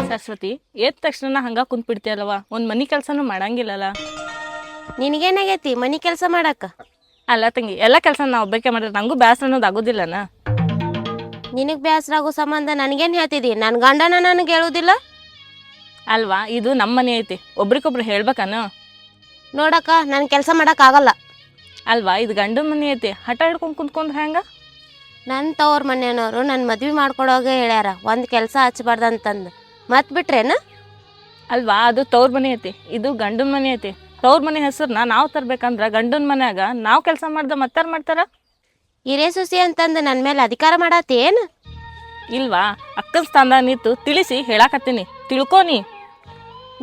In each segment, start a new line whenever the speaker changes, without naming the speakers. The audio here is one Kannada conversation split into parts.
ಸರಸ್ವತಿ ಎದ್ದ ತಕ್ಷಣ ಹಂಗ ಕುಂತ್ ಬಿಡ್ತೀಯಲ್ವ ಒಂದ್ ಮನಿ ಕೆಲ್ಸನೂ ಮಾಡಂಗಿಲ್ಲಲ್ಲ.
ನಿನಗೇನಾಗೈತಿ ಮನಿ ಕೆಲಸ ಮಾಡಾಕ?
ಅಲ್ಲ ತಂಗಿ, ಎಲ್ಲ ಕೆಲಸ ನಾ ಒಬ್ಬಕ್ಕೆ ಮಾಡಿದ್ರೆ ನಂಗೂ ಬ್ಯಾಸರ ಅನ್ನೋದು ಆಗೋದಿಲ್ಲನ.
ನಿನಗ್ ಬ್ಯಾಸರ ಆಗೋ ಸಂಬಂಧ ನನಗೇನು ಹೇಳ್ತಿದಿ? ನನ್ನ ಗಂಡನ ನನಗೆ ಹೇಳುದಿಲ್ಲ
ಅಲ್ವಾ, ಇದು ನಮ್ಮ ಮನೆ ಐತಿ, ಒಬ್ರಿಗೊಬ್ರು ಹೇಳ್ಬೇಕನ.
ನೋಡಕ್ಕ ನಾನು ಕೆಲಸ ಮಾಡಕ್ಕಾಗಲ್ಲ.
ಅಲ್ವಾ, ಇದು ಗಂಡನ ಮನೆ ಐತಿ, ಹಠ ಹಿಡ್ಕೊಂಡು ಕುಂತ್ಕೊಂಡ್ರೆ ಹೆಂಗ?
ನನ್ನ ತವ್ರ ಮನೆಯವರು ನನ್ನ ಮದ್ವೆ ಮಾಡ್ಕೊಡೋಗ ಹೇಳ್ಯಾರ ಒಂದು ಕೆಲಸ ಹಚ್ಚಬಾರ್ದಂತಂದು. ಮತ್ ಬಿಟ್ರೇನ?
ಅಲ್ವಾ, ಅದು ತವ್ರ ಮನೆ ಐತಿ, ಇದು ಗಂಡನ ಮನೆ ಐತಿ. ತವ್ರ ಮನೆ ಹೆಸರನ್ನ ನಾವು ತರ್ಬೇಕಂದ್ರ ಗಂಡನ ಮನ್ಯಾಗ ನಾವು ಕೆಲಸ ಮಾಡ್ದ ಮತ್ತಾರು ಮಾಡ್ತಾರ?
ಹಿರೇ ಸುಸಿ ಅಂತಂದು ನನ್ನ ಮೇಲೆ ಅಧಿಕಾರ ಮಾಡತ್ತಿ ಏನು?
ಇಲ್ವಾ, ಅಕ್ಕನ ಸ್ಥಾನದಾಗ ನಿಂತು ತಿಳಿಸಿ ಹೇಳಾಕತ್ತೀನಿ, ತಿಳ್ಕೊನಿ.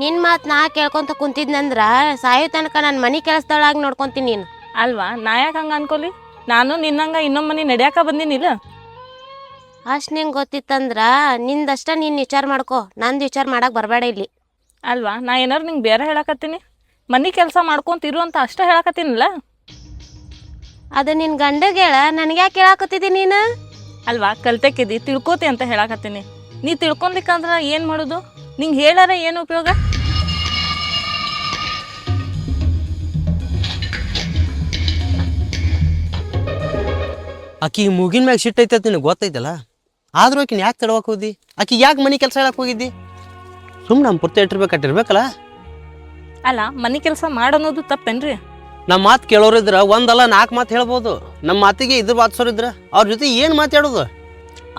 ನಿನ್ನ ಮಾತು ನಾ ಕೇಳ್ಕೊಂತ ಕುಂತಿದ್ನಂದ್ರ ಸಾಯೋ ತನಕ ನನ್ನ ಮನೆ ಕೆಲಸದೊಳಗೆ ನೋಡ್ಕೊಂತೀನಿ ನೀನು.
ಅಲ್ವಾ, ನಾ ಯಾಕೆ ಹಂಗೆ ಅನ್ಕೊಲಿ? ನಾನು ನಿನ್ನಂಗ ಇನ್ನೊಮ್ಮೆ ಮನೆ ನಡ್ಯಾಕ ಬಂದಿನಿಲ್ಲ.
ಅಷ್ಟು ನಿಂಗೆ ಗೊತ್ತಿತ್ತಂದ್ರ ನಿಂದಷ್ಟ ನೀನು ವಿಚಾರ ಮಾಡ್ಕೊ, ನಂದು ವಿಚಾರ ಮಾಡಕ್ಕೆ ಬರಬೇಡ ಇಲ್ಲಿ.
ಅಲ್ವಾ, ನಾ ಏನಾರು ನಿಂಗೆ ಬೇರೆ ಹೇಳಾಕತ್ತೀನಿ? ಮನೆ ಕೆಲಸ ಮಾಡ್ಕೊಂತಿರು ಅಂತ ಅಷ್ಟೇ ಹೇಳಾಕತ್ತೀನಲ್ಲ.
ಅದು ನಿನ್ನ ಗಂಡಗೆ ಹೇಳ, ನನಗೆ ಯಾಕೆ ಹೇಳಾಕತ್ತಿದ್ದಿ ನೀನು?
ಅಲ್ವಾ, ಕಲ್ತಕ್ಕಿದ್ದಿ ತಿಳ್ಕೋತಿ ಅಂತ ಹೇಳಾಕತ್ತೀನಿ. ನೀ ತಿಳ್ಕೊಲಿಕ್ಕಂದ್ರ ಏನು ಮಾಡೋದು? ನಿಂಗೆ ಹೇಳಾರ ಏನು ಉಪಯೋಗ?
ಆಕಿ ಮುಗಿನ ಮ್ಯಾಗ ಸಿಟ್ಟೈತೆ ನಿನಗೆ ಗೊತ್ತೈತಲ್ಲ, ಆದ್ರೂ ಆಕಿನ ಯಾಕೆ ತಡವಕ್ಕೆ ಹೋದಿ? ಆಕಿ ಯಾಕೆ ಮನೆ ಕೆಲಸ ಹೇಳಕ್ಕೆ ಹೋಗಿದ್ದಿ? ಸುಮ್ಮನೆ ನಮ್ಮ ಪೂರ್ತಿ ಇಟ್ಟಿರ್ಬೇಕಲ್ಲ.
ಅಲ್ಲ, ಮನೆ ಕೆಲಸ ಮಾಡೋದು ತಪ್ಪೇನ್ರಿ?
ನಮ್ಮ ಮಾತು ಕೇಳೋರಿದ್ರ ಒಂದಲ್ಲ 4 ಮಾತು ಹೇಳ್ಬೋದು. ನಮ್ಮ ಮಾತಿಗೆ ಇದ್ರ ಬಾತ್ಸೋರಿದ್ರ ಅವ್ರ ಜೊತೆ ಏನು ಮಾತಾಡೋದು?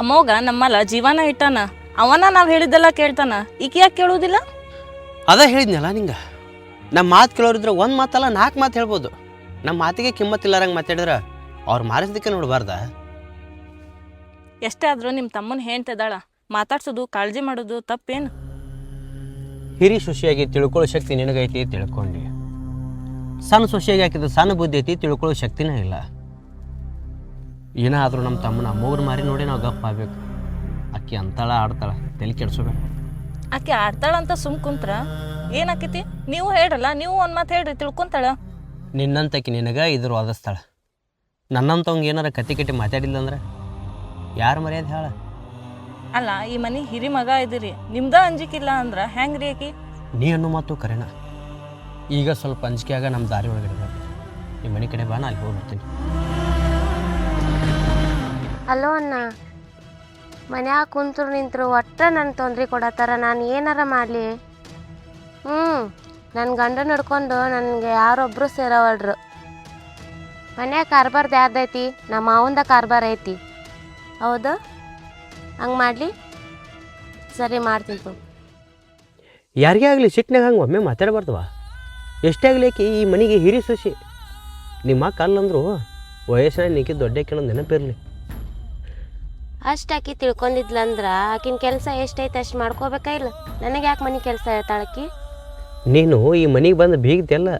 ಅಮ್ಮೋಗ ನಮ್ಮಲ್ಲ ಜೀವನ ಇಟ್ಟಾನ, ಅವನ ನಾವು ಹೇಳಿದ್ದೆಲ್ಲ ಕೇಳ್ತಾನ, ಈಗ ಯಾಕೆ ಕೇಳೋದಿಲ್ಲ?
ಅದ ಹೇಳಿದ್ನಲ್ಲ ನಿಂಗೆ, ನಮ್ಮ ಮಾತು ಕೇಳೋರಿದ್ರ ಒಂದು ಮಾತಲ್ಲ 4 ಮಾತು ಹೇಳ್ಬೋದು. ನಮ್ಮ ಮಾತಿಗೆ ಕಿಮ್ಮತ್ತಿಲ್ಲಾರಂಗೆ ಮಾತಾಡಿದ್ರೆ ಅವ್ರು ಮಾರಿಸೋದಕ್ಕೆ ನೋಡಬಾರ್ದ?
ಎಷ್ಟೇ ಆದರೂ ನಿಮ್ಮ ತಮ್ಮನ ಹೇಳ್ತಿದ್ದಾಳ, ಮಾತಾಡ್ಸೋದು ಕಾಳಜಿ ಮಾಡೋದು ತಪ್ಪೇನು?
ಹಿರಿ ಸೊಸೆಯಾಗಿ ತಿಳ್ಕೊಳ್ಳೋ ಶಕ್ತಿ ನಿನಗೈತಿ, ತಿಳ್ಕೊಂಡು. ಸಣ್ಣ ಸೊಸೆಯಾಗಿ ಹಾಕಿದ್ರೆ ಸಣ್ಣ ಬುದ್ಧಿ ಐತಿ, ತಿಳ್ಕೊಳ್ಳೋ ಶಕ್ತಿನೇ ಇಲ್ಲ. ಏನಾದರೂ ನಮ್ಮ ತಮ್ಮನ ಮೂಗರು ಮಾರಿ ನೋಡಿ ನಾವು ಗಪ್ಪ ಆಗ್ಬೇಕು. ಅಕ್ಕಿ ಅಂತಾಳ ಆಡ್ತಾಳ, ತಲೆ ಕೆಡ್ಸೋಬೇಕು.
ಆಕೆ ಆಡ್ತಾಳಂತ ಸುಮ್ ಕುಂತ್ರ ಏನಾಕೈತಿ? ನೀವು ಹೇಳ್ರಲ್ಲ, ನೀವು ಒಂದು ಮಾತು ಹೇಳ್ರಿ, ತಿಳ್ಕೊಂತಾಳ.
ನಿನ್ನಂತಕಿ ನಿನಗೆ ಇದ್ರ ವಾದಿಸ್ತಾಳ. ನನ್ನಂತವಂಗೆ ಏನಾರ ಕಟ್ಟಿ ಮಾತಾಡಿಲ್ಲ ಅಂದ್ರೆ ಯಾರು ಮರ್ಯಾದೆ ಹೇಳ?
ಅಲ್ಲ, ಈ ಮನೆ ಹಿರಿ ಮಗ ಇದ್ದೀರಿ, ನಿಮ್ದ ಅಂಜಿಕಿಲ್ಲ ಅಂದ್ರೆ ಹೆಂಗ್ರಿ ಆಕಿ?
ನೀ ಅನ್ನೋ ಮಾತು ಕರೆನ. ಈಗ ಸ್ವಲ್ಪ ಅಂಜಿಕೆಯಾಗ ನಮ್ಮ ದಾರಿ ಒಳಗಡೆ ಬರ್ತೀನಿ. ಈ ಮನೆ ಕಡೆ ಬಾ, ನಾ ಅಲ್ಲಿ ಹೋಗ್ಬಿಡ್ತೀನಿ.
ಹಲೋ ಅಣ್ಣ, ಮನ್ಯಾಗ ಕುಂತರು ನಿಂತರು ಒಟ್ಟ ನನ್ನ ತೊಂದ್ರೆ ಕೊಡತ್ತಾರ, ನಾನು ಏನಾರ ಮಾಡಲಿ? ನನ್ನ ಗಂಡ ನಡ್ಕೊಂಡು ನನಗೆ ಯಾರೊಬ್ಬರು ಸೇರವಲ್ರು. ಮನ್ಯಾಗ ಕಾರ್ಬಾರ್ದು ಯಾರ್ದೈತಿ? ನಮ್ಮ ಮಾವಂದ ಕಾರ್ಬಾರ್ ಐತಿ. ಹೌದು, ಹಂಗೆ ಮಾಡಲಿ? ಸರಿ, ಮಾಡ್ತೀನಿ.
ಯಾರಿಗೇ ಆಗಲಿ ಸಿಟ್ಟಿನಾಗ ಹಂಗೆ ಒಮ್ಮೆ ಮಾತಾಡಬಾರ್ದವ. ಎಷ್ಟೇ ಆಗಲಿ ಆಕಿ ಈ ಮನೆಗೆ ಹಿರಿ ಸೊಸಿ. ನಿಮ್ಮ ಅಕ್ಕ ಅಲ್ಲಂದ್ರು ವಯಸ್ಸಿನಾಗ ನೀಕಿ ದೊಡ್ಡ ಕೇಳೋದು ನೆನಪಿರಲಿ.
ಅಷ್ಟು ಆಕಿ ತಿಳ್ಕೊಂಡಿದ್ಲಂದ್ರ ಆಕಿನ ಕೆಲಸ ಎಷ್ಟೈತೆ ಅಷ್ಟು ಮಾಡ್ಕೋಬೇಕಾ ಇಲ್ಲ? ನನಗೆ ಯಾಕೆ ಮನೆ ಕೆಲಸ ಹೇಳ್ತಾಳಕಿ?
ನೀನು ಈ ಮನೆಗೆ ಬಂದು ಬೀಗ್ತಿಯಲ್ಲ,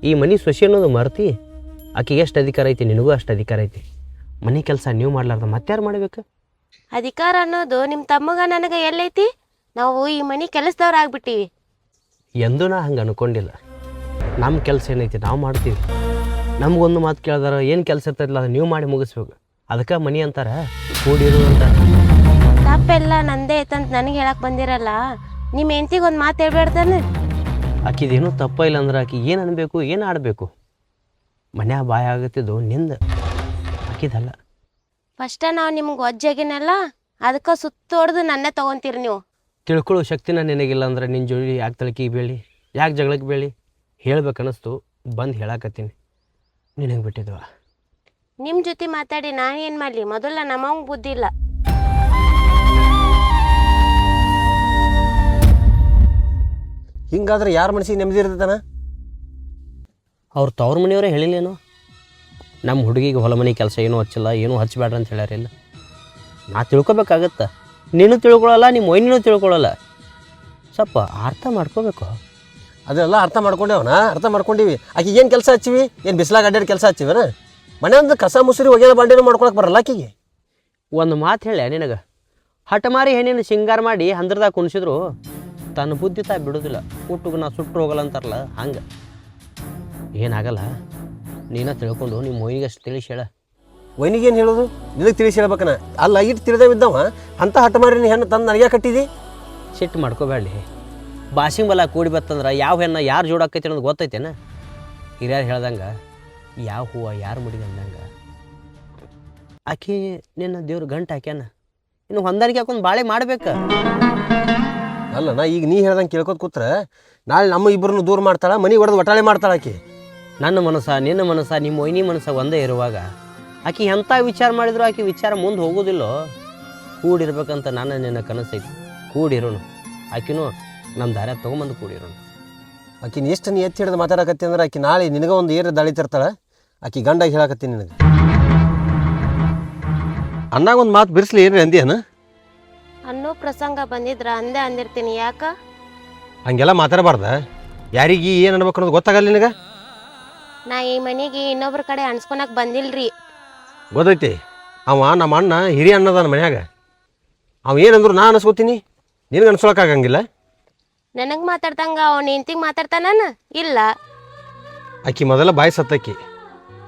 ಈ ಮನೆ ಸೊಸಿ ಅನ್ನೋದು ಮರ್ತಿ. ಆಕಿಗೆ ಎಷ್ಟು ಅಧಿಕಾರ ಐತಿ, ನಿನಗೂ ಅಷ್ಟು ಅಧಿಕಾರ ಐತಿ. ಮನೆ ಕೆಲಸ ನೀವು ಮಾಡ್ಲಾರ್ದ ಮತ್ತಾರು ಮಾಡ್ಬೇಕು?
ಅಧಿಕಾರ ಅನ್ನೋದು ನಿಮ್ಮ ತಮ್ಮಗ ನನಗೆ ಎಲ್ಲೈತಿ? ನಾವು ಈ ಮನೆ ಕೆಲಸದವ್ರು ಆಗ್ಬಿಟ್ಟಿವಿ.
ಎಂದೂ ನಾ ಹಂಗೆ ಅನ್ಕೊಂಡಿಲ್ಲ. ನಮ್ಮ ಕೆಲಸ ಏನೈತಿ ನಾವು ಮಾಡ್ತೀವಿ. ನಮಗೊಂದು ಮಾತು ಕೇಳಿದಾರ ಏನು ಕೆಲಸ ಇರ್ತೈತಿಲ್ಲ ಅದು ನೀವು ಮಾಡಿ ಮುಗಿಸ್ಬೇಕು. ಅದಕ್ಕೆ ಮನೆ ಅಂತಾರೆ, ಕೂಡಿರು ಅಂತಾರೆ.
ತಪ್ಪೆಲ್ಲ ನಂದೇ ಐತಂತ ನನಗೆ ಹೇಳಕ್ಕೆ ಬಂದಿರಲ್ಲ, ನಿಮ್ಮ ಹೆಂಡ್ತಿಗೆ ಒಂದು ಮಾತು ಹೇಳ್ಬೇಡ್ತಾನೆ?
ಆಕಿದೇನೂ ತಪ್ಪ ಇಲ್ಲ ಅಂದ್ರೆ ಆಕಿ ಏನು ಅನ್ಬೇಕು, ಏನು ಆಡಬೇಕು? ಮನ್ಯಾಗ ಬಾಯ ಆಗುತ್ತಿದ್ದು ನಿಂದ, ಆಕಿದಲ್ಲ.
ಫಸ್ಟ ನಾವು ನಿಮ್ಗೆ ಒಜ್ಜಾಗಿನಲ್ಲ, ಅದಕ್ಕೆ ಸುತ್ತೋಡ್ದು ನನ್ನೇ ತೊಗೊತೀರಿ ನೀವು.
ತಿಳ್ಕೊಳ್ಳೋ ಶಕ್ತಿನ ನಿನಗಿಲ್ಲ ಅಂದ್ರೆ ನಿನ್ನ ಜೋಡಿ ಯಾಕೆ ತಳಕಿಗೆ ಬೀಳಿ, ಯಾಕೆ ಜಗಳಕ್ಕೆ ಬೀಳಿ ಹೇಳ್ಬೇಕನ್ನಿಸ್ತು, ಬಂದು ಹೇಳಾಕತ್ತೀನಿ. ನಿನಗೆ ಬಿಟ್ಟಿದ್ವ.
ನಿಮ್ಮ ಜೊತೆ ಮಾತಾಡಿ ನಾನು ಏನು ಮಾಡಲಿ? ಮೊದಲ ನಮ್ಮಂಗೆ ಬುದ್ಧಿ ಇಲ್ಲ.
ಹಿಂಗಾದ್ರೆ ಯಾರ ಮನಸ್ಸಿಗೆ ನೆಮ್ಮದಿ ಇರ್ತೈತನ?
ಅವ್ರ ತವ್ರ ಮನೆಯವರೇ ಹೇಳಿಲ್ಲೇನೋ, ನಮ್ಮ ಹುಡುಗಿಗೆ ಹೊಲ ಮನೆ ಕೆಲಸ ಏನೂ ಹಚ್ಚಿಲ್ಲ, ಏನೂ ಹಚ್ಚಬೇಡ್ರಿ ಅಂತ ಹೇಳ್ಯಾರಿಲ್ಲ. ನಾ ತಿಳ್ಕೊಬೇಕಾಗತ್ತೆ. ನೀನು ತಿಳ್ಕೊಳ್ಳಲ್ಲ, ನಿಮ್ಮ ಮೊಯ್ನಿನೂ ತಿಳ್ಕೊಳ್ಳಲ್ಲ. ಸ್ವಲ್ಪ ಅರ್ಥ ಮಾಡ್ಕೋಬೇಕು.
ಅದೆಲ್ಲ ಅರ್ಥ ಮಾಡ್ಕೊಂಡೇವನ, ಅರ್ಥ ಮಾಡ್ಕೊಂಡಿವಿ. ಆಕಿಗೆ ಏನು ಕೆಲಸ ಹಚ್ಚಿವಿ? ಏನು ಬಿಸ್ಲಾಗ ಅಡ್ಡಾಡಿ ಕೆಲಸ ಹಚ್ಚಿವನ? ಮನೆ ಒಂದು ಕಸ ಮುಸುರಿ ಒಗೆದ ಬಾಂಡೆನೂ ಮಾಡ್ಕೊಳಕ್ಕೆ ಬರಲ್ಲ ಆಕಿಗೆ.
ಒಂದು ಮಾತು ಹೇಳ ನಿನಗೆ, ಹಠಮಾರಿ ಹೆಣ್ಣಿನ ಶೃಂಗಾರ ಮಾಡಿ ಹಂದ್ರದಾಗ ಕುಣಿಸಿದ್ರು ತನ್ನ ಬುದ್ಧಿ ತಾ ಬಿಡೋದಿಲ್ಲ. ಹುಟ್ಟುಗ ನಾ ಸುಟ್ಟರು ಹೋಗಲ್ಲ ಅಂತಾರಲ್ಲ, ಹಂಗೆ ಏನಾಗಲ್ಲ. ನೀನ ತಿಳ್ಕೊಂಡು ನಿಮ್ಮ ಮೊಯ್ನಿಗೆ ಅಷ್ಟು ತಿಳಿಸಿ ಹೇಳ.
ವೈನಿಗೇನು ಹೇಳೋದು? ನಿನಗೆ ತಿಳಿಸಿ ಹೇಳ್ಬೇಕನ? ಅಲ್ಲ, ಇಟ್ಟು ತಿಳಿದೇವಿದ್ದವ ಅಂಥ ಹಠ ಮಾಡಿ ಹೆಣ್ಣು ತಂದು ನನಗೆ ಕಟ್ಟಿದಿ?
ಸಿಟ್ಟು ಮಾಡ್ಕೋಬೇಡಿ. ಬಾಸಿಂಗ್ ಬಲ ಕೂಡಿ ಬತ್ತಂದ್ರೆ ಯಾವ ಹೆಣ್ಣ ಯಾರು ಜೋಡಾಕೈತಿ ಅನ್ನೋದು ಗೊತ್ತೈತೇನ? ಹಿರಿಯರು ಹೇಳ್ದಂಗೆ ಯಾವ ಹೂವು ಯಾರು ಮುಡಿಗೆ ಅಂದಂಗೆ ಆಕೆ ನಿನ್ನ ದೇವ್ರು ಗಂಟು ಹಾಕ್ಯಾನ. ಇನ್ನು ಹೊಂದಾಣಿಕೆ ಹಾಕೊಂಡು ಬಾಳೆ ಮಾಡ್ಬೇಕು.
ಅಲ್ಲ ನಾ ಈಗ ನೀ ಹೇಳ್ದಂಗೆ ಕೇಳ್ಕೊತ ಕೂತ್ರೆ ನಾಳೆ ನಮ್ಮ ಇಬ್ಬರನ್ನು ದೂರ ಮಾಡ್ತಾಳೆ, ಮನೆ ಹೊಡೆದು ಒಟ್ಟಾಳೆ ಮಾಡ್ತಾಳೆ ಆಕೆ.
ನನ್ನ ಮನಸ್ಸ ನಿನ್ನ ಮನಸ್ಸ ನಿಮ್ಮ ಮೊಯ್ನಿ ಮನಸ್ಸ ಒಂದೇ ಇರುವಾಗ ಆಕೆ ಎಂಥ ವಿಚಾರ ಮಾಡಿದ್ರು ಆಕೆ ವಿಚಾರ ಮುಂದೆ ಹೋಗೋದಿಲ್ಲೋ. ಕೂಡಿರ್ಬೇಕಂತ ನಾನು ನಿನ್ನ ಕನಸೈತಿ. ಕೂಡಿರೋನು ಆಕಿನೂ ನಮ್ಮ ದಾರ್ಯಾಗ ತೊಗೊಂಬಂದು ಕೂಡಿರೋನು.
ಆಕಿನ ಎಷ್ಟು ನೀ ಎತ್ತಿ ಹಿಡಿದು ಮಾತಾಡಕತ್ತಿ ಅಂದ್ರೆ ಆಕೆ ನಾಳೆ ನಿನಗೆ ಒಂದು ಏರು ದಾಳಿ ತರ್ತಾಳೆ. ಆಕೆ ಗಂಡಾಗಿ ಹೇಳಕತ್ತೀನಿ ನಿನಗೆ. ಅನ್ನಾಗ ಒಂದು ಮಾತು ಬಿಡಿಸ್ಲಿ ಏನ್ರಿ ಅಂದ್ಯಾನ?
ಅನ್ನೋ ಪ್ರಸಂಗ ಬಂದಿದ್ರ ಅಂದೇ ಅಂದಿರ್ತೀನಿ. ಯಾಕ
ಹಂಗೆಲ್ಲ ಮಾತಾಡಬಾರ್ದ. ಯಾರಿಗೆ ಏನು ಅನ್ಬೇಕು ಅನ್ನೋದು ಗೊತ್ತಾಗಲ್ಲ ನಿನಗೆ?
ನಾ ಈ ಮನೆಗೆ ಇನ್ನೊಬ್ರ ಕಡೆ ಅನ್ಸ್ಕೊಳಕ್ ಬಂದಿಲ್ರಿ.
ಗೊತ್ತೈತಿ ಅವ ನಮ್ಮ ಅಣ್ಣ ಹಿರಿಯ ಅಣ್ಣದಾನ ಮನ್ಯಾಗ. ಅವ ಏನಂದ್ರು ನಾ ಅನ್ಸ್ಕೊತೀನಿ, ನಿನಗೆ ಅನ್ಸ್ಕೊಳಕ್ಕಾಗಂಗಿಲ್ಲ.
ನನಗೆ ಮಾತಾಡ್ದಂಗ ಅವ್ನ ಹೆಂಡ್ತಿಗೆ ಮಾತಾಡ್ತಾನ ಇಲ್ಲ.
ಆಕಿ ಮೊದಲ ಬಾಯಿ ಸತ್ತಕ್ಕಿ.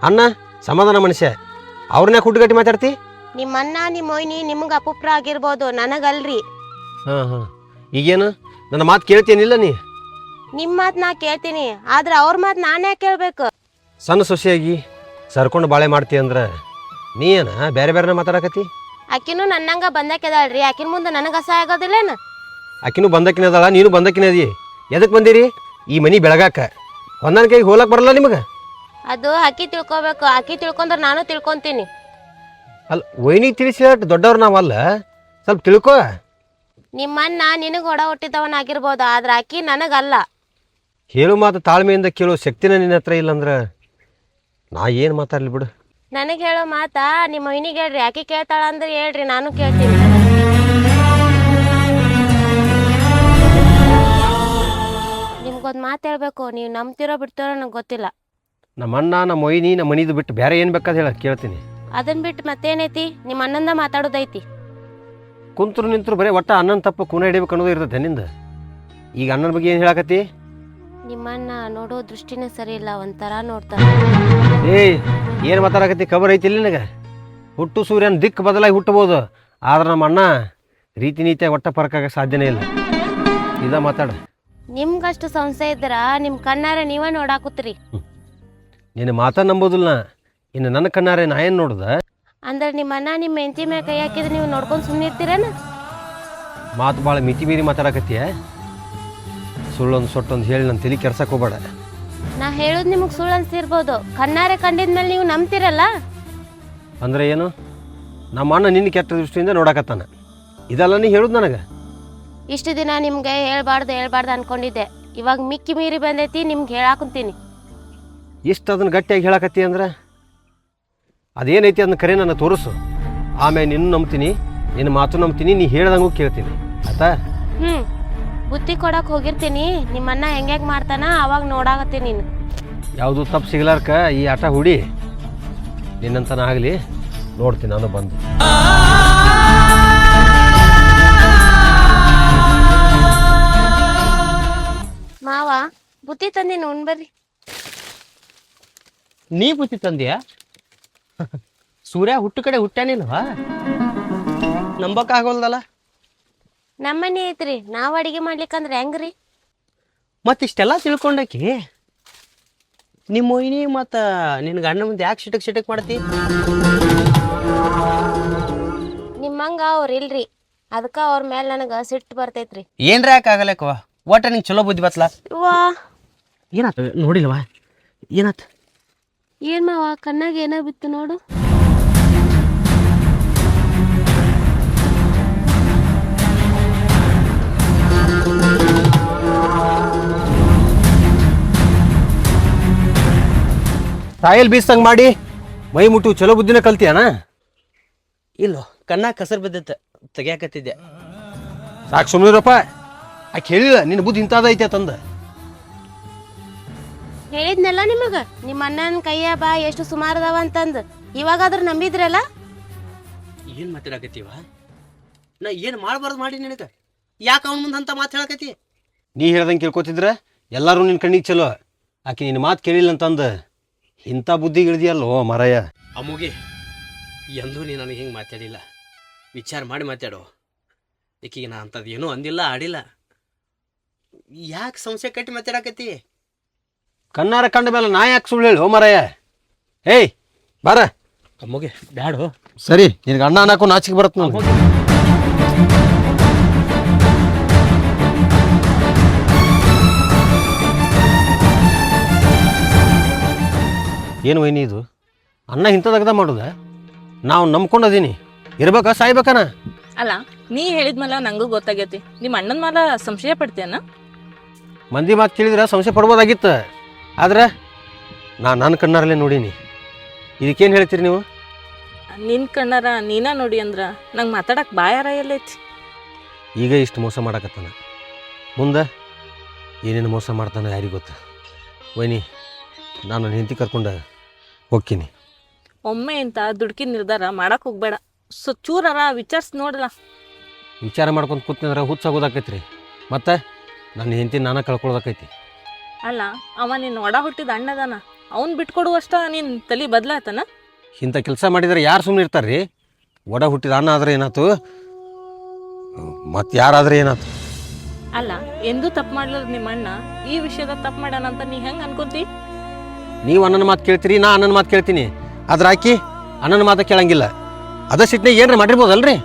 ಅಣ್ಣ ಸಮಾಧಾನ ಮನುಷ್ಯ, ಅವ್ರನ್ನೇ ಹುಟ್ಟುಗಟ್ಟಿ ಮಾತಾಡ್ತಿ?
ನಿಮ್ಮ ಅಣ್ಣ ನಿಮ್ಮ ಮೊಯ್ನಿ ನಿಮ್ಗೆ ಅಪುಪ್ರ ಆಗಿರ್ಬೋದು, ನನಗಲ್ರಿ.
ಹಾಂ ಈಗೇನು ನನ್ನ ಮಾತು ಕೇಳ್ತೀನಿಲ್ಲ ನೀ?
ನಿಮ್ಮ ಮಾತು ನಾ ಕೇಳ್ತೀನಿ, ಆದ್ರೆ ಅವ್ರ ಮಾತು ನಾನೇ ಕೇಳ್ಬೇಕು.
ಸಣ್ಣ ಸೊಸೆಯಾಗಿ ಸರ್ಕೊಂಡು ಬಾಳೆ ಮಾಡ್ತಿ ಅಂದ್ರೆ ನೀ ಏನ ಬೇರೆ ಬೇರೆನ ಮಾತಾಡಕತ್ತಿ?
ಆಕಿನೂ ನನ್ನಂಗ ಬಂದಕ್ಕೆದಾಳ್ರಿ. ಆಕಿನ ಮುಂದೆ ನನಗೆ ಅಸಹ್ಯ ಆಗೋದಿಲ್ಲೇನು?
ಆಕಿನೂ ಬಂದಕಿನ ಅದಾಳ, ನೀನು ಬಂದಕಿನ ಅದಿ. ಎದಕ್ಕೆ ಬಂದಿರಿ? ಈ ಮನೆ ಬೆಳಗಾಕ. ಹೊಂದಾಣಿಕೆಗೆ ಹೋಲಕ್ಕೆ ಬರಲ್ಲ ನಿಮಗೆ?
ಅದು ಆಕಿ ತಿಳ್ಕೊಬೇಕು. ಆಕಿ ತಿಳ್ಕೊಂಡ್ರೆ ನಾನು ತಿಳ್ಕೊಂತೀನಿ.
ಅಲ್ಲ ವೈನಿಗೆ ತಿಳಿಸಿ ದೊಡ್ಡವ್ರು ನಾವಲ್ಲ, ಸ್ವಲ್ಪ ತಿಳ್ಕೊ.
ನಿಮ್ಮಣ್ಣ ನಿನಗೆ ಹೊಡ ಹುಟ್ಟಿದವನಾಗಿರ್ಬೋದು, ಆದ್ರೆ ಆಕಿ ನನಗಲ್ಲ.
ಹೇಳು ಮಾತು ತಾಳ್ಮೆಯಿಂದ ಕೇಳೋ ಶಕ್ತಿನ ನಿನ್ನ ಹತ್ರ ಇಲ್ಲಂದ್ರೆ ನಾ ಏನು ಮಾತಾಡ್ಲಿ ಬಿಡು.
ನನಗೆ ಹೇಳೋ ಮಾತಾ ನಿಮ್ಮ ಮೊಯ್ನಿಗೆ ಹೇಳ್ರಿ. ಆಕಿ ಕೇಳ್ತಾಳ ಅಂದ್ರೆ ಹೇಳ್ರಿ, ನಾನು ಕೇಳ್ತೀನಿ. ನಿಮ್ಗೊಂದು ಮಾತು ಹೇಳ್ಬೇಕು. ನೀವು ನಂಬ್ತಿರೋ ಬಿಡ್ತಿರೋ ನನಗೆ ಗೊತ್ತಿಲ್ಲ.
ನಮ್ಮ ಅಣ್ಣ ನಮ್ಮ ಮೊಯ್ನಿ ನಮ್ಮ ಮನಿದು ಬಿಟ್ಟು ಬೇರೆ ಏನು ಬೇಕಾದ ಹೇಳ ಕೇಳ್ತೀನಿ.
ಅದನ್ನ ಬಿಟ್ಟು ಮತ್ತೇನೈತಿ? ನಿಮ್ಮ ಅಣ್ಣಂದ ಮಾತಾಡೋದೈತಿ.
ಕುಂತರು ನಿಂತರು ಬರೀ ಒಟ್ಟ ಅಣ್ಣನ ತಪ್ಪು ಕೂನ ಹಿಡಿಬೇಕು ಅನ್ನೋದು ಇರ್ತದೆ ನಿಂದ. ಈಗ ಅಣ್ಣನ ಬಗ್ಗೆ ಏನು ಹೇಳಕತ್ತಿ?
ನಿಮ್ಮಣ್ಣ ನೋಡೋ ದೃಷ್ಟಿನೇ ಸರಿ ಇಲ್ಲ, ಒಂಥರ ನೋಡ್ತಾನೆ.
ಏಯ್ ಏನು ಮಾತಾಡಕತ್ತಿ? ಖಬರ್ ಐತಿ ಇಲ್ಲಿ ನಿನಗೆ? ಹುಟ್ಟು ಸೂರ್ಯನ ದಿಕ್ಕು ಬದಲಾಗಿ ಹುಟ್ಟಬೋದು, ಆದ್ರೆ ನಮ್ಮ ಅಣ್ಣ ರೀತಿ ನೀತಿಯಾಗಿ ಒಟ್ಟ ಪರಕಾಗಕ್ಕೆ ಸಾಧ್ಯನೇ ಇಲ್ಲ. ಇದ ಮಾತಾಡ.
ನಿಮ್ಗಷ್ಟು ಸಂಶಯ ಇದ್ರ ನಿಮ್ಮ ಕಣ್ಣಾರೆ ನೀವೇ ನೋಡಾಕುತ್ರಿ.
ನಿನ್ನ ಮಾತ ನಂಬೋದಿಲ್ಲ, ಇನ್ನು ನನ್ನ ಕಣ್ಣಾರೆ ನಾ ಏನು ನೋಡ್ದ?
ಅಂದ್ರೆ ನಿಮ್ಮ ಅಣ್ಣ ನಿಮ್ಮ ಹೆಂಡತಿ ಮೇಲೆ ಕೈ ಹಾಕಿದ್ರೆ ನೀವು ನೋಡ್ಕೊಂಡು ಸುಮ್ಮನೆ ಇರ್ತೀರೇನ?
ಮಾತು ಭಾಳ ಮಿತಿ ಮೀರಿ ಮಾತಾಡಕತ್ತೀಯ. ಸುಳ್ಳೊಂದು ಸೊಟ್ಟೊಂದು ಹೇಳಿ ನನ್ನ ತಲೆ ಕೆರ್ಸಕ್ಕೆ ಹೋಗ್ಬೇಡ.
ನಾ ಹೇಳೋದು ನಿಮಗೆ ಸುಳ್ಳು ಅನ್ಸಿರ್ಬೋದು, ಕಣ್ಣಾರೆ ಕಂಡಿದ್ಮೇಲೆ ನೀವು ನಂಬ್ತಿರಲ್ಲ.
ಅಂದ್ರೆ ಏನು? ನಮ್ಮ ಅಣ್ಣ ನಿನ್ನ ಕೆಟ್ಟ ದೃಷ್ಟಿಯಿಂದ ನೋಡಕತ್ತಾನ, ಇದೆಲ್ಲ ನೀ ಹೇಳುದು ನನಗೆ?
ಇಷ್ಟು ದಿನ ನಿಮ್ಗೆ ಹೇಳ್ಬಾರ್ದು ಅನ್ಕೊಂಡಿದ್ದೆ. ಇವಾಗ ಮಿಕ್ಕಿ ಮೀರಿ ಬಂದೈತಿ, ನಿಮ್ಗೆ ಹೇಳಾಕುಂತೀನಿ.
ಇಷ್ಟು ಅದನ್ನು ಗಟ್ಟಿಯಾಗಿ ಹೇಳಕತ್ತಿ ಅಂದ್ರೆ ಅದೇನೈತಿ ಅದನ್ನ ಕರೆ ನನ್ನ ತೋರಿಸು. ಆಮೇಲೆ ನಿನ್ನ ನಂಬ್ತೀನಿ, ನಿನ್ನ ಮಾತು ನಂಬ್ತೀನಿ, ನೀ ಹೇಳ್ದಂಗೂ ಕೇಳ್ತೀನಿ. ಆಯ್ತಾ?
ಬುದ್ಧಿ ಕೊಡಕ್ಕೆ ಹೋಗಿರ್ತೀನಿ. ನಿಮ್ಮಣ್ಣ ಹೆಂಗೆ ಮಾಡ್ತಾನ ಅವಾಗ ನೋಡಾಕತ್ತೀನಿ. ನೀನು
ಯಾವುದು ತಪ್ಪು ಸಿಗ್ಲಾರ್ಕ ಈ ಆಟ ಹೂಡಿ ನಿನ್ನಂತನ ಆಗಲಿ ನೋಡ್ತೀನಿ ನಾನು ಬಂದು.
ಮಾವ ಬುತ್ತಿ ತಂದಿನಿ, ಉಣ್ಬರ್ರಿ.
ನೀ ಬುತ್ತಿ ತಂದ್ಯಾ? ಸೂರ್ಯ ಹುಟ್ಟು ಕಡೆ ಹುಟ್ಟ್ಯಾನಿಲ್ವಾ? ನಂಬಕ್ಕಾಗೋಲ್ದಲ್ಲ.
ನಮ್ಮನೆ ಐತ್ರಿ, ನಾವು ಅಡಿಗೆ ಮಾಡ್ಲಿಕ್ಕಂದ್ರೆ ಹೆಂಗ್ರಿ?
ಮತ್ತಿಷ್ಟೆಲ್ಲ ತಿಳ್ಕೊಂಡಾಕಿ ನಿಮ್ಮ ಮೊಯ್ನಿ ಮತ್ತು ನಿನ್ನ ಗಂಡ ಮುಂದೆ ಯಾಕೆ ಸಿಟಕ್ ಮಾಡ್ತಿ?
ನಿಮ್ಮಂಗ ಅವ್ರು ಇಲ್ರಿ, ಅದಕ್ಕೆ ಅವ್ರ ಮೇಲೆ ನನಗೆ ಸಿಟ್ಟು ಬರ್ತೈತ್ರಿ.
ಏನ್ರ ಯಾಕೆ ಆಗಲ್ಲಕ್ಕವ? ಒಟ್ಟ ನಿಂಗೆ ಚಲೋ ಬುದ್ಧಿ ಬತ್ಲಾ?
ವಾ
ಏನಾತ ನೋಡಿಲ್ವಾ? ಏನಾತ?
ಏನ್ ಮಾವ ಕಣ್ಣಾಗ ಏನೋ ಬಿತ್ತು ನೋಡು.
ತಾಯಲ್ಲಿ ಬೀಸಂಗೆ ಮಾಡಿ ಮೈ ಮುಟ್ಟು ಚಲೋ ಬುದ್ಧಿನ ಕಲ್ತಿಯಾನ?
ಇಲ್ಲೋ, ಕಣ್ಣಾಗ ಕಸರ್ ಬಿದ್ದೈತೆ, ತೆಗಿಯಾಕತ್ತಿದ್ದೆ.
ಸಾಕು ಸುಮ್ಮನಿರಪ್ಪ. ಆಕೆ ಹೇಳಿಲ್ಲ ನಿನ್ನ ಬುದ್ಧಿ ಇಂಥದೈತೆ ತಂದ.
ಹೇಳಿದ್ನಲ್ಲ ನಿಮಗ, ನಿಮ್ಮ ಅಣ್ಣನ ಕೈಯ ಬಾ ಎಷ್ಟು ಸುಮಾರದವ ಅಂತಂದು. ಇವಾಗಾದ್ರೂ ನಂಬಿದ್ರಲ್ಲ?
ಏನು ಮಾತಾಡಕತ್ತೀವ? ನಾ ಏನು ಮಾಡಬಾರ್ದು ಮಾಡಿ ನಿನಗೆ? ಯಾಕೆ ಅವನ ಮುಂದೆ ಅಂತ ಮಾತು ಹೇಳಕತ್ತಿ?
ನೀ ಹೇಳ್ದಂಗೆ ಕೇಳ್ಕೊತಿದ್ರ ಎಲ್ಲರೂ ನಿನ್ನ ಕಣ್ಣಿಗೆ ಚಲೋ. ಆಕೆ ನಿನ್ನ ಮಾತು ಕೇಳಿಲ್ಲ ಅಂತಂದು ಇಂಥ ಬುದ್ಧಿಗೆ ಇಳಿದಿಯಲ್ಲೋ ಮರಯ್ಯ.
ಅಮ್ಮುಗೆ ಎಂದೂ ನೀ ನನಗೆ ಹಿಂಗೆ ಮಾತಾಡಿಲ್ಲ. ವಿಚಾರ ಮಾಡಿ ಮಾತಾಡೋ. ಈಕಿಗೆ ನಾ ಅಂಥದ್ದು ಏನೂ ಅಂದಿಲ್ಲ ಆಡಿಲ್ಲ. ಯಾಕೆ ಸಂಶಯ ಕಟ್ಟಿ ಮಾತಾಡಕತ್ತಿ?
ಕಣ್ಣಾರ ಕಂಡ ಮೇಲೆ ನಾ ಯಾಕೆ ಸುಳ್ಳು ಹೇಳಿ ಮಾರಾಯ? ಏಯ್ ಬಾರ.
ಅಮ್ಮಗೆ ಬ್ಯಾಡು.
ಸರಿ, ನಿನಗೆ ಅಣ್ಣ ಅನ್ನಕ್ಕೂ ನಾಚಿಕೆ ಬರುತ್ತೆ ನಾನು. ಏನು ವೈನಿ ಇದು? ಅಣ್ಣ ಇಂಥದಾಗದ ಮಾಡೋದ? ನಾವು ನಂಬ್ಕೊಂಡದೀನಿ, ಇರ್ಬೇಕಾ ಸಾಯ್ಬೇಕಾನ?
ಅಲ್ಲ, ನೀ ಹೇಳಿದ್ಮೇಲೆ ನಂಗೂ ಗೊತ್ತಾಗೈತಿ. ನಿಮ್ಮ ಅಣ್ಣನ ಮೇಲೆ ಸಂಶಯ ಪಡ್ತೀಯನ?
ಮಂದಿ ಮಾತು ಕೇಳಿದ್ರೆ ಸಂಶಯ ಪಡ್ಬೋದಾಗಿತ್ತು, ಆದ್ರೆ ನನ್ನ ಕಣ್ಣಾರಲ್ಲೇ ನೋಡೀನಿ. ಇದಕ್ಕೇನು ಹೇಳ್ತೀರಿ ನೀವು?
ನಿನ್ನ ಕಣ್ಣಾರ ನೀನ ನೋಡಿ ಅಂದ್ರ ನಂಗೆ ಮಾತಾಡಕ್ಕೆ ಬಾಯಾರ ಎಲ್ಲೈತಿ.
ಈಗ ಇಷ್ಟು ಮೋಸ ಮಾಡಕತ್ತಾನ, ಮುಂದೆ ಏನೇನು ಮೋಸ ಮಾಡ್ತಾನೆ ಯಾರಿಗೆ ಗೊತ್ತು. ವೈನಿ, ನಾನು ಹೆಂಡತಿ ಕರ್ಕೊಂಡು ಹೋಗ್ತೀನಿ.
ಒಮ್ಮೆ ಇಂಥ ದುಡ್ಕಿ ನಿರ್ಧಾರ ಮಾಡಕ್ಕೆ ಹೋಗ್ಬೇಡ. ಚೂರರ ವಿಚಾರಿಸಿ ನೋಡಲ್ಲ.
ವಿಚಾರ ಮಾಡ್ಕೊಂಡು ಕೂತ್ನಂದ್ರೆ ಹುಚ್ಚಾಗೋದಾಕೈತಿ ರೀ. ಮತ್ತು ನನ್ನ ಹೆಂಡತಿ ನಾನು ಕಳ್ಕೊಳ್ಳೋದಾಕೈತಿ.
ಅಲ್ಲ, ಅವ ನಿನ್ನ ಒಡ ಹುಟ್ಟಿದ ಅಣ್ಣದಾನ, ಅವ್ನು ಬಿಟ್ಕೊಡುವಷ್ಟ ನಿನ್ನ ತಲೆ ಬದಲಾತನ?
ಇಂಥ ಕೆಲಸ ಮಾಡಿದರೆ ಯಾರು ಸುಮ್ಮನೆ ಇರ್ತಾರೆ ರೀ? ಒಡ ಹುಟ್ಟಿದ ಅಣ್ಣ ಆದ್ರೆ ಏನಾಯ್ತು, ಮತ್ತು ಯಾರಾದ್ರೆ ಏನಾಯ್ತು?
ಅಲ್ಲ, ಎಂದೂ ತಪ್ಪು ಮಾಡ್ಲಾರ ನಿಮ್ಮ ಅಣ್ಣ ಈ ವಿಷಯದಾಗ ತಪ್ಪು ಮಾಡ್ಯಾನಂತ ನೀ ಹೆಂಗೆ ಅನ್ಕೊಂತಿ?
ನೀವು ಅಣ್ಣನ ಮಾತು ಕೇಳ್ತೀರಿ, ನಾ ಅಣ್ಣನ ಮಾತು ಕೇಳ್ತೀನಿ. ಆದ್ರೆ ಆಕಿ ಅಣ್ಣನ ಮಾತು ಕೇಳಂಗಿಲ್ಲ. ಅದ ಸಿಟ್ನಾಗ ಏನ್ರಿ ಮಾಡಿರ್ಬೋದಲ್ರಿ?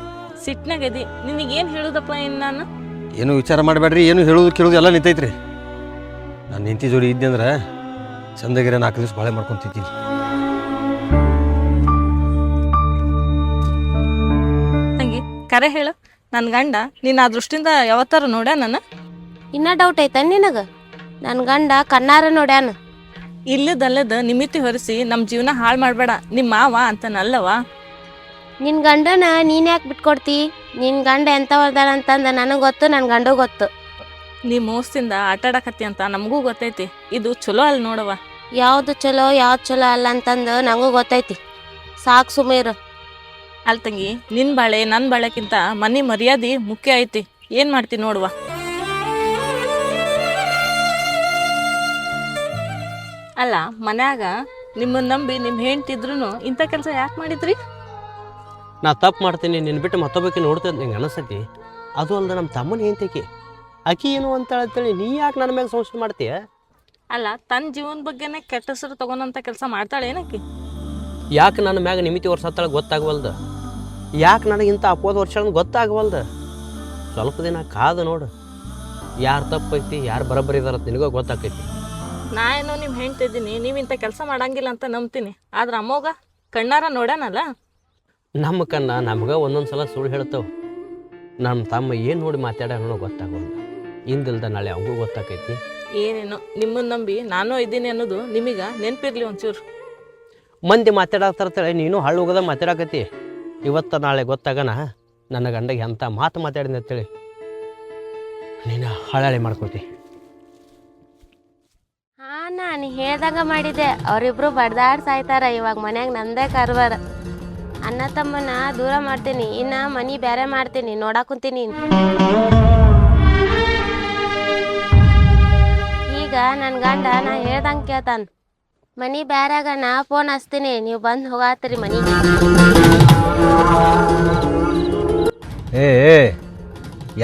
ಸಿಟ್ನಾಗದಿ, ನಿನಗೇನು ಹೇಳುದಪ್ಪ ಇನ್ನು ನಾನು?
ಏನು ವಿಚಾರ ಮಾಡಬೇಡ್ರಿ, ಏನು ಹೇಳೋದು ಕೇಳೋದು ಎಲ್ಲ ನಿಂತೈತ್ರಿ. ನಾನು ಹೆಂಡತಿ ಜೋಡಿ ಇದ್ದೆ ಅಂದ್ರೆ ಚಂದಗಿರ 4 ದಿವಸ ಬಾಳೆ ಮಾಡ್ಕೊಂತಿದ್ದೀನಿ.
ತಂಗಿ, ಕರೆ ಹೇಳು, ನನ್ನ ಗಂಡ ನಿನ್ನ ಆ ದೃಷ್ಟಿಯಿಂದ ಯಾವತ್ತಾರ ನೋಡ್ಯ ನಾನು?
ಇನ್ನೂ ಡೌಟ್ ಐತ ನಿನಗೆ? ನನ್ನ ಗಂಡ ಕಣ್ಣಾರ ನೋಡ್ಯಾನ.
ಇಲ್ಲದಲ್ಲದ ನಿಮಿತಿ ಹೊರಿಸಿ ನಮ್ಮ ಜೀವನ ಹಾಳು ಮಾಡಬೇಡ. ನಿಮ್ಮ ಮಾವ ಅಂತನಲ್ಲವ.
ನಿನ್ನ ಗಂಡನ ನೀನು ಯಾಕೆ ಬಿಟ್ಕೊಡ್ತಿ? ನಿನ್ನ ಗಂಡ ಎಂಥವದಾನ ಅಂತಂದು ನನಗೆ ಗೊತ್ತು, ನನ್ನ ಗಂಡು ಗೊತ್ತು.
ನೀ ಮೋಸದಿಂದ ಆಟಾಡಕತ್ತಿ ಅಂತ ನಮಗೂ ಗೊತ್ತೈತಿ. ಇದು ಚಲೋ ಅಲ್ಲ ನೋಡವ.
ಯಾವುದು ಚಲೋ ಯಾವ್ದು ಚಲೋ ಅಲ್ಲ ಅಂತಂದು ನನಗೂ ಗೊತ್ತೈತಿ. ಸಾಕು ಸುಮೀರು.
ಅಲ್ಲ ತಂಗಿ, ನಿನ್ನ ಬಾಳೆ ನನ್ನ ಬಾಳೆಕ್ಕಿಂತ ಮನೆ ಮರ್ಯಾದೆ ಮುಖ್ಯ ಐತಿ. ಏನು ಮಾಡ್ತೀನಿ ನೋಡುವ. ಅಲ್ಲ, ಮನ್ಯಾಗ ನಿಮ್ಮನ್ನು ನಂಬಿ ನಿಮ್ಮ ಹೆಂಡ್ತಿದ್ರು ಇಂಥ ಕೆಲಸ ಯಾಕೆ ಮಾಡಿದ್ರಿ?
ನಾ ತಪ್ಪು ಮಾಡ್ತೀನಿ, ನಿನ್ನ ಬಿಟ್ಟು ಮತ್ತೊಬ್ಬಕ್ಕೆ ನೋಡ್ತೇನೆ ನಿಂಗೆ ಅನಿಸ್ತೈತಿ. ಅದು ಅಲ್ಲದೆ ನಮ್ಮ ತಮ್ಮನ ಹೆಂಡತಿಕೆ ಆಕಿ ಏನು ಅಂತೇಳಿ ನೀ ಯಾಕೆ ನನ್ನ ಮ್ಯಾಗ ಸಂಶಯ ಮಾಡ್ತೀಯ?
ಅಲ್ಲ, ತನ್ನ ಜೀವನ ಬಗ್ಗೆನೇ ಕೆಟ್ಟ ಹೆಸರು ತಗೋನಂತ ಕೆಲಸ ಮಾಡ್ತಾಳೆ ಏನಕ್ಕಿ?
ಯಾಕೆ ನನ್ನ ಮ್ಯಾಗ ನಿಮಿತಿ ವರ್ಷ ಗೊತ್ತಾಗವಲ್ದು? ಯಾಕೆ ನನಗಿಂತ ಅಪೋದ ವರ್ಷ ಗೊತ್ತಾಗವಲ್ದು? ಸ್ವಲ್ಪ ದಿನ ಕಾದು ನೋಡು, ಯಾರು ತಪ್ಪೈತಿ ಯಾರು ಬರೋಬ್ಬರಿ ಇದಾರ ನಿನಗೂ ಗೊತ್ತಾಕೈತಿ.
ನಾ ಏನೋ ನಿಮ್ಮ ಹೆಂಡ್ತಿದ್ದೀನಿ, ನೀವು ಇಂಥ ಕೆಲಸ ಮಾಡಂಗಿಲ್ಲ ಅಂತ ನಂಬ್ತೀನಿ. ಆದ್ರೆ ಅಮ್ಮೋಗ ಕಣ್ಣಾರ ನೋಡ್ಯಾನಲ್ಲ.
ನಮ್ಮ ಕಣ್ಣ ನಮ್ಗೆ ಒಂದೊಂದು ಸಲ ಸುಳ್ಳು ಹೇಳ್ತಾವೆ. ನಮ್ಮ ತಮ್ಮ ಏನು ನೋಡಿ ಮಾತಾಡೋಣ ಗೊತ್ತಾಗವಲ್ದು. ಇಂದಿಲ್ದ ನಾಳೆ ಅವಂಗೂ ಗೊತ್ತಾಕೈತಿ.
ಏನೇನೋ ನಿಮ್ಮನ್ನು ನಂಬಿ ನಾನು ಇದ್ದೀನಿ ಅನ್ನೋದು ನಿಮಗೆ ನೆನಪಿರ್ಲಿ ಒಂಚೂರು.
ಮಂದಿ ಮಾತಾಡತ್ತಾರ್ತೇಳಿ ನೀನು ಹಳ್ಳು ಹೋಗದ ಮಾತಾಡಕತ್ತಿ. ಇವತ್ತು ನಾಳೆ ಗೊತ್ತಾಗಣ ನನ್ನ ಗಂಡಗೆ ಎಂಥ ಮಾತು ಮಾತಾಡಿದೆ ಅಂತೇಳಿ ನೀನು ಹಳಾಳಿ ಮಾಡ್ಕೋತಿ.
ಹಾಂ, ನಾನು ಹೇಳ್ದಂಗ ಮಾಡಿದ್ದೆ. ಅವರಿಬ್ರು ಬಡ್ದಾಡ್ ಸಾಯ್ತಾರ. ಇವಾಗ ಮನ್ಯಾಗ ನಂದೇ ಕಾರ್ಬಾರ. ಅಣ್ಣ ತಮ್ಮನ ದೂರ ಮಾಡ್ತೀನಿ, ಇನ್ನು ಮನೆ ಬೇರೆ ಮಾಡ್ತೀನಿ. ನೋಡಾಕುಂತೀನಿ. ಈಗ ನನ್ನ ಗಂಡ ನಾ ಹೇಳ್ದಂಗೆ ಕೇಳ್ತಾನ. ಮನೆ ಬೇರೆಗ ನಾ ಫೋನ್ ಹಚ್ತೀನಿ, ನೀವು ಬಂದು ಹೋಗಾತ್ರಿ ಮನೆಗೆ.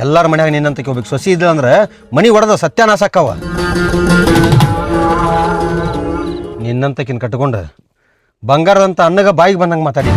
ಎಲ್ಲರ ಮನ್ಯಾಗ ನಿನ್ನಂತಕ್ಕೆ ಹೋಗ್ಬೇಕು. ಸೊಸಿ ಇದ್ದ ಅಂದ್ರೆ ಮನೆ ಒಡೆದ ಸತ್ಯಾನಾಶಕ್ಕವ. ನಿನ್ನಂತಕಿನ್ ಕಟ್ಕೊಂಡು ಬಂಗಾರದಂತ ಅನ್ನಗ ಬಾಯಿಗೆ ಬಂದಂಗೆ ಮಾತಾಡಿ